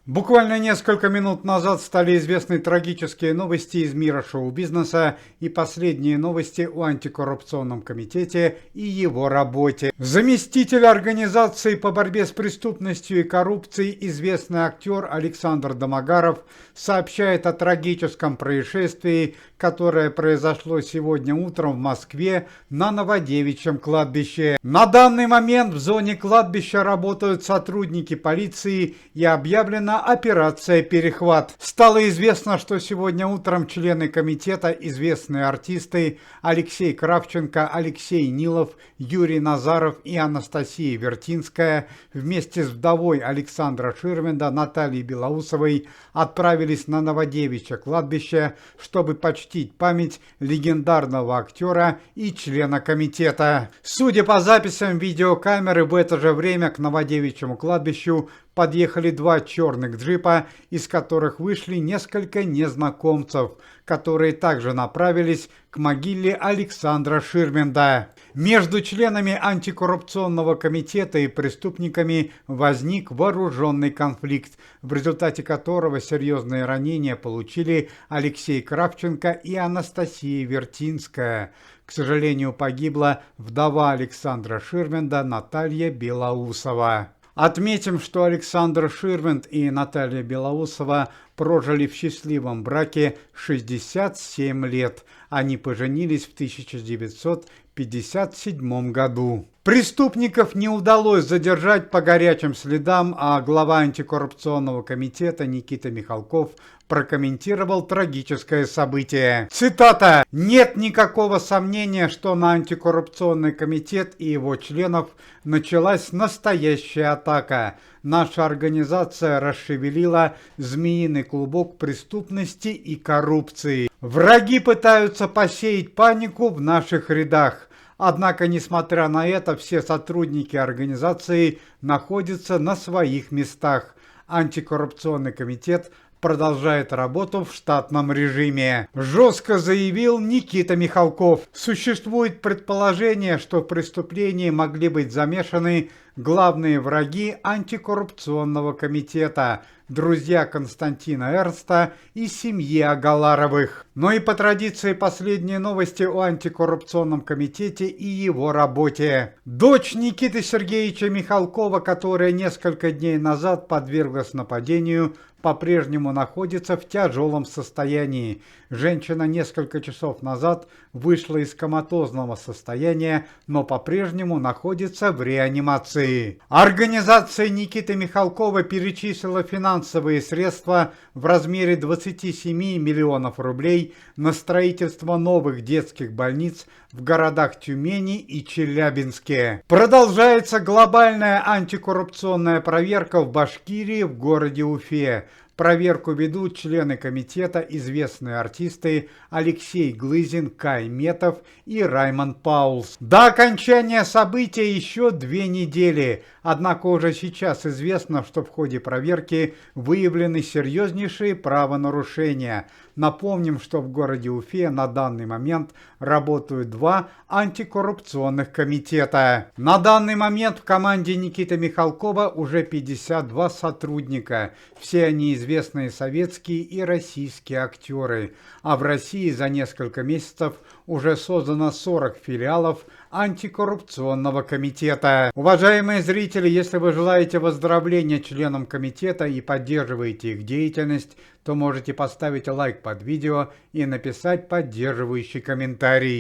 Буквально несколько минут назад стали известны трагические новости из мира шоу-бизнеса и последние новости о антикоррупционном комитете и его работе. Заместитель организации по борьбе с преступностью и коррупцией, известный актер Александр Домогаров, сообщает о трагическом происшествии, которое произошло сегодня утром в Москве на Новодевичьем кладбище. На данный момент в зоне кладбища работают сотрудники полиции и объявлена операция «Перехват». Стало известно, что сегодня утром члены комитета, известные артисты Алексей Кравченко, Алексей Нилов, Юрий Назаров и Анастасия Вертинская вместе с вдовой Александра Ширвинда Натальей Белоусовой отправились на Новодевичье кладбище, чтобы почтить память легендарного актера и члена комитета. Судя по записям видеокамеры, в это же время к Новодевичьему кладбищу подъехали два черных джипа, из которых вышли несколько незнакомцев, которые также направились к могиле Александра Ширвинда. Между членами антикоррупционного комитета и преступниками возник вооруженный конфликт, в результате которого серьезные ранения получили Алексей Кравченко и Анастасия Вертинская. К сожалению, погибла вдова Александра Ширвинда Наталья Белоусова. Отметим, что Александр Ширвинд и Наталья Белоусова прожили в счастливом браке 67 лет. Они поженились в 1957 году. Преступников не удалось задержать по горячим следам, а глава антикоррупционного комитета Никита Михалков прокомментировал трагическое событие. Цитата: «Нет никакого сомнения, что на антикоррупционный комитет и его членов началась настоящая атака. Наша организация расшевелила змеиный клубок преступности и коррупции. Враги пытаются посеять панику в наших рядах. Однако, несмотря на это, все сотрудники организации находятся на своих местах. Антикоррупционный комитет продолжает работу в штатном режиме», жестко заявил Никита Михалков. Существует предположение, что в преступлении могли быть замешаны главные враги антикоррупционного комитета, друзья Константина Эрнста и семьи Агаларовых. Но и по традиции последние новости о антикоррупционном комитете и его работе. Дочь Никиты Сергеевича Михалкова, которая несколько дней назад подверглась нападению, по-прежнему находится в тяжелом состоянии. Женщина несколько часов назад вышла из коматозного состояния, но по-прежнему находится в реанимации. Организация Никиты Михалкова перечислила финансовые средства в размере 27 миллионов рублей на строительство новых детских больниц в городах Тюмени и Челябинске. Продолжается глобальная антикоррупционная проверка в Башкирии в городе Уфе. Проверку ведут члены комитета, известные артисты Алексей Глызин, Кай Метов и Раймонд Паулс. До окончания события еще 2 недели, однако уже сейчас известно, что в ходе проверки выявлены серьезнейшие правонарушения. Напомним, что в городе Уфе на данный момент работают 2 антикоррупционных комитета. На данный момент в команде Никиты Михалкова уже 52 сотрудника. Все они известные советские и российские актеры. А в России за несколько месяцев уже создано 40 филиалов антикоррупционного комитета. Уважаемые зрители, если вы желаете выздоровления членам комитета и поддерживаете их деятельность, то можете поставить лайк под видео и написать поддерживающий комментарий.